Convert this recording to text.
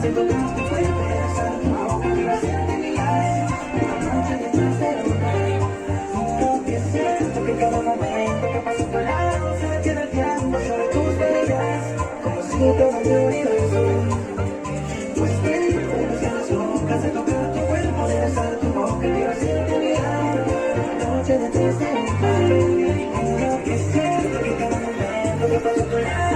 Siento que no te puede besar tu boca, quiero hacerte mirar. Una noche detrás de otra. Porque siento que cada momento que paso a tu lado se detiene el tiempo sobre tus huellas, como si todo mi universo. Pues tengo unas ganas locas de tocar tu cuerpo, de besar tu boca, quiero hacerte mirar. Una noche detrás de otra. Porque siento que cada momento que paso a tu lado